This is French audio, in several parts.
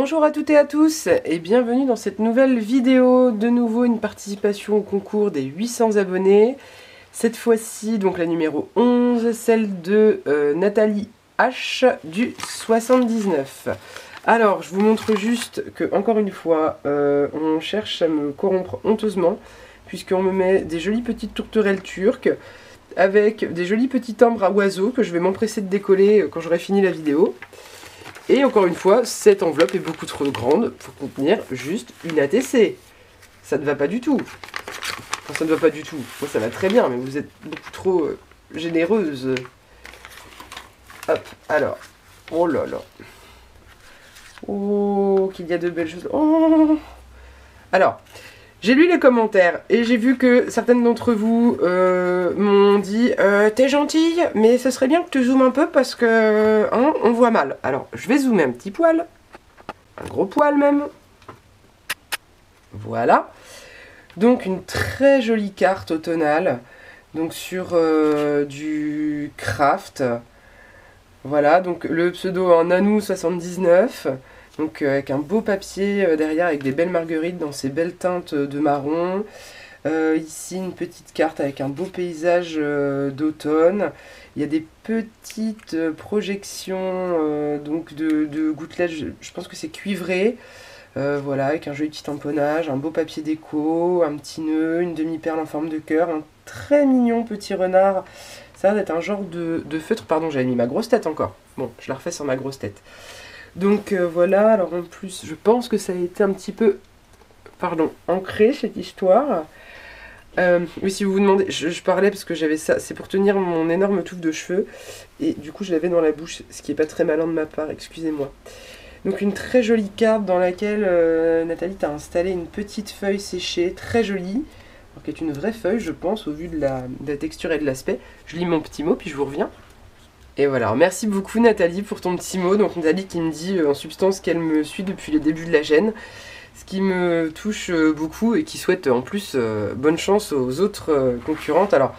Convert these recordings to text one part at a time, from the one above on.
Bonjour à toutes et à tous et bienvenue dans cette nouvelle vidéo. De nouveau une participation au concours des 800 abonnés. Cette fois-ci donc la numéro 11, celle de Nathalie H du 79. Alors je vous montre juste que encore une fois on cherche à me corrompre honteusement puisqu'on me met des jolies petites tourterelles turques avec des jolis petits timbres à oiseaux que je vais m'empresser de décoller quand j'aurai fini la vidéo. Et encore une fois, cette enveloppe est beaucoup trop grande pour contenir juste une ATC. Ça ne va pas du tout. Enfin, ça ne va pas du tout. Moi, ça va très bien, mais vous êtes beaucoup trop généreuse. Hop, alors. Oh là là. Oh, qu'il y a de belles choses. Oh. Alors, j'ai lu les commentaires et j'ai vu que certaines d'entre vous m'ont dit t'es gentille, mais ce serait bien que tu zoomes un peu parce que hein, on voit mal. Alors, je vais zoomer un petit poil, un gros poil même. Voilà. Donc, une très jolie carte automnale, donc sur du craft. Voilà, donc le pseudo en Nanou79. Donc avec un beau papier derrière avec des belles marguerites dans ces belles teintes de marron. Ici une petite carte avec un beau paysage d'automne. Il y a des petites projections donc de gouttelettes, je pense que c'est cuivré. Voilà, avec un joli petit tamponnage, un beau papier déco, un petit nœud, une demi-perle en forme de cœur, un très mignon petit renard. Ça a l'air d'être un genre de feutre, pardon j'avais mis ma grosse tête encore. Bon, je la refais sur ma grosse tête. Donc voilà, alors en plus, je pense que ça a été un petit peu, pardon, ancré cette histoire. Oui, si vous vous demandez, je parlais parce que j'avais ça, c'est pour tenir mon énorme touffe de cheveux, et du coup je l'avais dans la bouche, ce qui est pas très malin de ma part, excusez-moi. Donc une très jolie carte dans laquelle Nathalie t'a installé une petite feuille séchée, très jolie, alors qui est une vraie feuille je pense, au vu de la texture et de l'aspect. Je lis mon petit mot, puis je vous reviens. Et voilà, alors merci beaucoup Nathalie pour ton petit mot. Donc Nathalie qui me dit en substance qu'elle me suit depuis les débuts de la chaîne, ce qui me touche beaucoup et qui souhaite en plus bonne chance aux autres concurrentes. Alors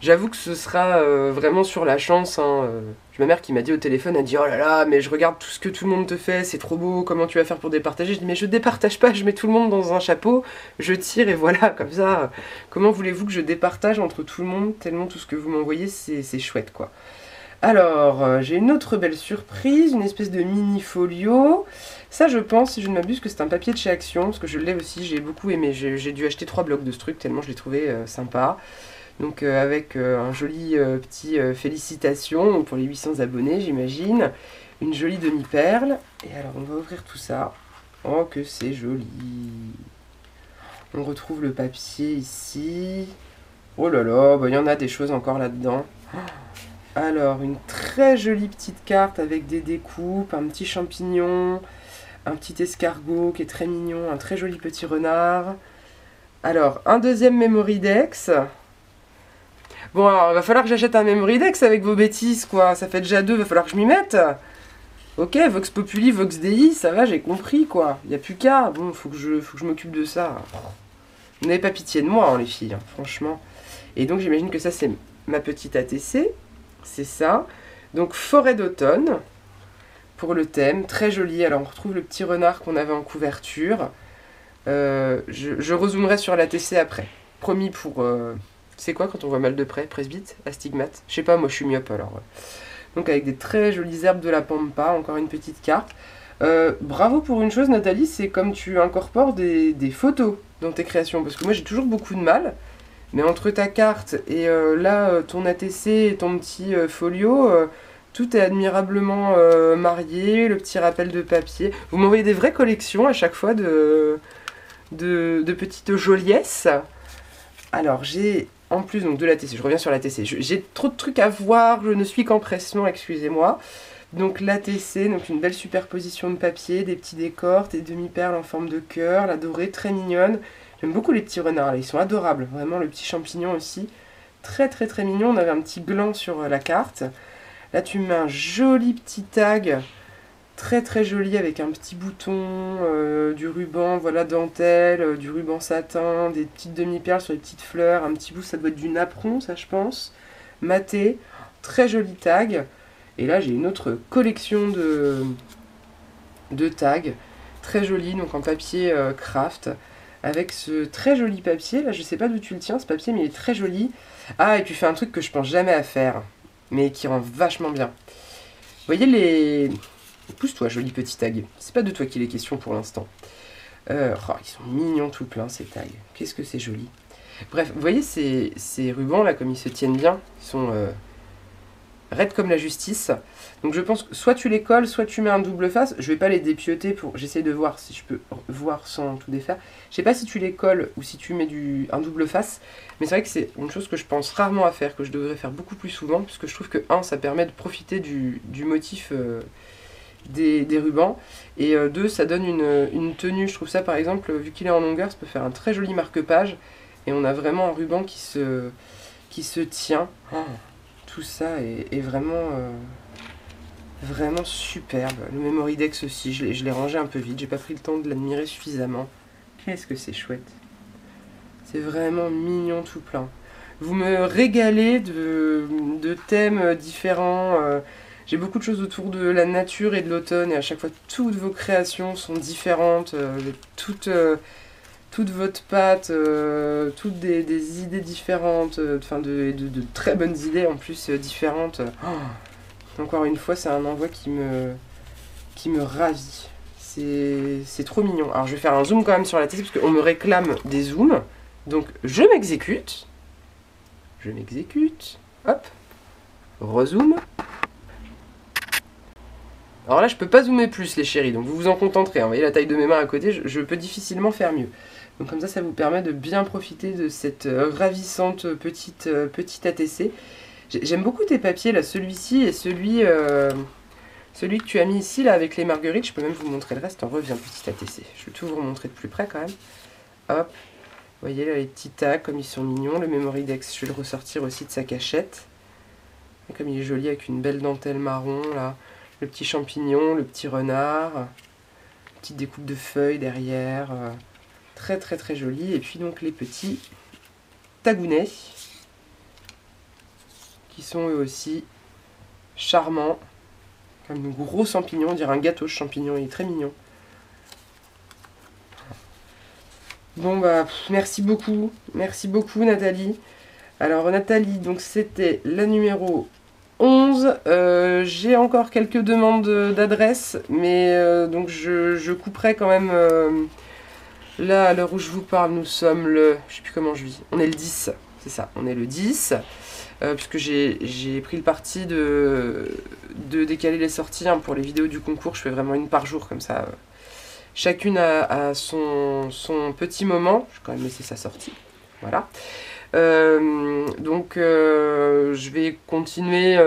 j'avoue que ce sera vraiment sur la chance, hein. J'ai ma mère qui m'a dit au téléphone, elle dit oh là là mais je regarde tout ce que tout le monde te fait, c'est trop beau, comment tu vas faire pour départager? Je dis mais je départage pas, je mets tout le monde dans un chapeau, je tire et voilà, comme ça, comment voulez-vous que je départage entre tout le monde, tellement tout ce que vous m'envoyez c'est chouette quoi. Alors, j'ai une autre belle surprise, une espèce de mini folio. Ça, je pense, si je ne m'abuse, que c'est un papier de chez Action, parce que je l'ai aussi, j'ai beaucoup aimé. J'ai dû acheter 3 blocs de ce truc, tellement je l'ai trouvé sympa. Donc, avec un joli petit félicitations pour les 800 abonnés, j'imagine. Une jolie demi-perle. Et alors, on va ouvrir tout ça. Oh, que c'est joli. On retrouve le papier ici. Oh là là, bah, y en a des choses encore là-dedans. Alors, une très jolie petite carte avec des découpes, un petit champignon, un petit escargot qui est très mignon, un très joli petit renard. Alors, un deuxième Memory Dex. Bon, alors, il va falloir que j'achète un Memory Dex avec vos bêtises, quoi. Ça fait déjà 2, il va falloir que je m'y mette. Ok, Vox Populi, Vox Dei, ça va, j'ai compris, quoi. Il n'y a plus qu'à. Bon, faut que je m'occupe de ça. Vous n'avez pas pitié de moi, hein, les filles, hein, franchement. Et donc, j'imagine que ça, c'est ma petite ATC. C'est ça. Donc forêt d'automne pour le thème, très joli. Alors on retrouve le petit renard qu'on avait en couverture. Je rezoomerai sur la TC après. Promis pour... c'est quoi quand on voit mal de près? Presbyte? Astigmate? Je sais pas, moi je suis myope alors. Donc avec des très jolies herbes de la pampa, encore une petite carte. Bravo pour une chose Nathalie, c'est comme tu incorpores des photos dans tes créations. Parce que moi j'ai toujours beaucoup de mal. Mais entre ta carte et là, ton ATC et ton petit folio, tout est admirablement marié, le petit rappel de papier. Vous m'envoyez des vraies collections à chaque fois de petites joliesses. Alors, j'ai en plus donc, de l'ATC, je reviens sur l'ATC, j'ai trop de trucs à voir, je ne suis qu'empressement, excusez-moi. Donc l'ATC, donc une belle superposition de papier, des petits décors, des demi-perles en forme de cœur, la dorée très mignonne. J'aime beaucoup les petits renards, là. Ils sont adorables, vraiment le petit champignon aussi. Très très très mignon, on avait un petit gland sur la carte. Là tu mets un joli petit tag, très très joli avec un petit bouton, du ruban, voilà dentelle, du ruban satin, des petites demi-perles sur les petites fleurs, un petit bout, ça doit être du napperon ça je pense, maté, très joli tag. Et là j'ai une autre collection de tags. très joli, donc en papier craft, avec ce très joli papier, là je sais pas d'où tu le tiens ce papier, mais il est très joli. Ah, et tu fais un truc que je pense jamais à faire, mais qui rend vachement bien. Vous voyez les... Pousse-toi, joli petit tag. C'est pas de toi qu'il est question pour l'instant. Oh, ils sont mignons tout plein ces tags. Qu'est-ce que c'est joli. Bref, vous voyez ces rubans là, comme ils se tiennent bien, ils sont raides comme la justice. Donc je pense que soit tu les colles, soit tu mets un double face. Je vais pas les dépioter pour... J'essaie de voir si je peux voir sans tout défaire. Je sais pas si tu les colles ou si tu mets un double face. Mais c'est vrai que c'est une chose que je pense rarement à faire, que je devrais faire beaucoup plus souvent. Puisque je trouve que, un, ça permet de profiter du motif des rubans. Et deux, ça donne une tenue. Je trouve ça par exemple, vu qu'il est en longueur, ça peut faire un très joli marque-page. Et on a vraiment un ruban qui se tient. Oh, tout ça est vraiment... vraiment superbe. Le Memory Dex aussi, je l'ai rangé un peu vite, j'ai pas pris le temps de l'admirer suffisamment. Qu'est-ce que c'est chouette. C'est vraiment mignon tout plein. Vous me régalez de thèmes différents. J'ai beaucoup de choses autour de la nature et de l'automne, et à chaque fois toutes vos créations sont différentes. Toute votre patte, toutes des idées différentes, enfin de très bonnes idées en plus différentes. Oh, encore une fois, c'est un envoi qui me ravit. C'est trop mignon. Alors je vais faire un zoom quand même sur la tête parce qu'on me réclame des zooms. Donc je m'exécute. Je m'exécute. Hop. Rezoom. Alors là, je peux pas zoomer plus les chéris, donc vous vous en contenterez. Vous voyez la taille de mes mains à côté, je peux difficilement faire mieux. Donc comme ça vous permet de bien profiter de cette ravissante petite ATC. J'aime beaucoup tes papiers, là, celui-ci et celui que tu as mis ici, là, avec les marguerites. Je peux même vous montrer le reste. On revient, petit ATC. Je vais tout vous remontrer de plus près, quand même. Hop. Vous voyez, là, les petits tags, comme ils sont mignons. Le Memory Dex, je vais le ressortir aussi de sa cachette. Et comme il est joli, avec une belle dentelle marron, là. Le petit champignon, le petit renard. Petite découpe de feuilles derrière. Très, très, très joli. Et puis, donc, les petits tagounets, qui sont eux aussi charmants, comme de gros champignons, on dirait un gâteau de champignons, il est très mignon. Bon bah, merci beaucoup Nathalie. Alors Nathalie, donc c'était la numéro 11, j'ai encore quelques demandes d'adresse, mais donc je couperai quand même, là à l'heure où je vous parle, nous sommes le, je sais plus comment je vis, on est le 10, c'est ça, on est le 10. Puisque j'ai pris le parti de décaler les sorties pour les vidéos du concours. Je fais vraiment une par jour comme ça. Chacune a son petit moment. Je vais quand même laisser sa sortie. Voilà. Donc je vais continuer.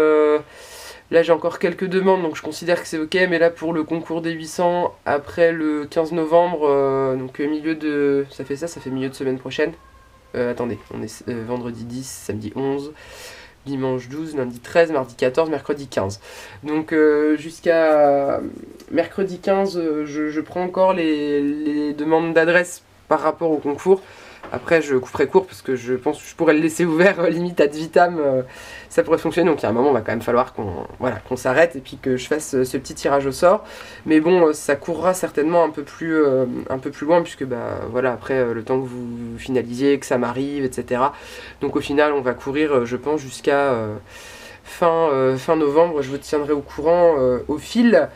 Là j'ai encore quelques demandes, donc je considère que c'est ok. Mais là pour le concours des 800, après le 15 novembre, donc milieu de... Ça fait milieu de semaine prochaine. Attendez, on est vendredi 10, samedi 11, dimanche 12, lundi 13, mardi 14, mercredi 15. Donc jusqu'à mercredi 15, je prends encore les demandes d'adresse par rapport au concours. Après je couperai court parce que je pense que je pourrais le laisser ouvert limite ad vitam, ça pourrait fonctionner. Donc il y a un moment, il va quand même falloir qu'on s'arrête et puis que je fasse ce petit tirage au sort. Mais bon, ça courra certainement un peu plus loin, puisque bah voilà, après le temps que vous finalisiez, que ça m'arrive, etc. Donc au final, on va courir, je pense, jusqu'à fin novembre. Je vous tiendrai au courant au fil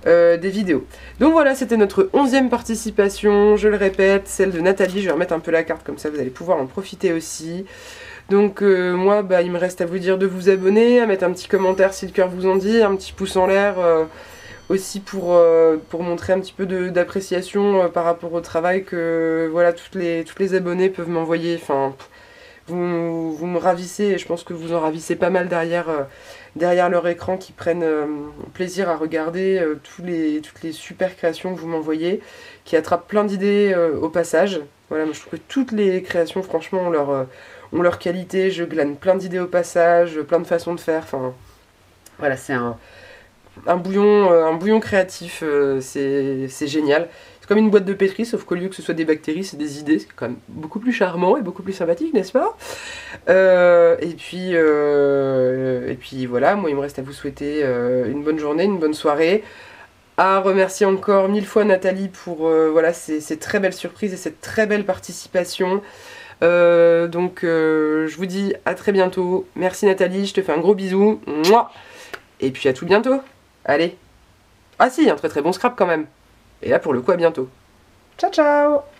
des vidéos. Donc voilà, c'était notre 11e participation, je le répète, celle de Nathalie. Je vais remettre un peu la carte, comme ça vous allez pouvoir en profiter aussi. Donc moi, bah, il me reste à vous dire de vous abonner, à mettre un petit commentaire si le cœur vous en dit, un petit pouce en l'air aussi pour montrer un petit peu d'appréciation par rapport au travail que voilà, toutes les abonnés peuvent m'envoyer. Enfin, vous me ravissez, et je pense que vous en ravissez pas mal derrière leur écran, qui prennent plaisir à regarder toutes les super créations que vous m'envoyez, qui attrapent plein d'idées au passage. Voilà, moi je trouve que toutes les créations, franchement, ont leur qualité. Je glane plein d'idées au passage, plein de façons de faire. Enfin, voilà, c'est un bouillon créatif, c'est génial. C'est comme une boîte de pétri, sauf qu'au lieu que ce soit des bactéries, c'est des idées. C'est quand même beaucoup plus charmant et beaucoup plus sympathique, n'est-ce pas? Et puis voilà, moi il me reste à vous souhaiter une bonne journée, une bonne soirée, à remercier encore 1000 fois Nathalie pour voilà, ces très belles surprises et cette très belle participation. Donc je vous dis à très bientôt. Merci Nathalie, je te fais un gros bisou. Mouah. Et puis à tout bientôt. Allez. Ah si, un très très bon scrap quand même. Et là pour le coup à bientôt. Ciao ciao.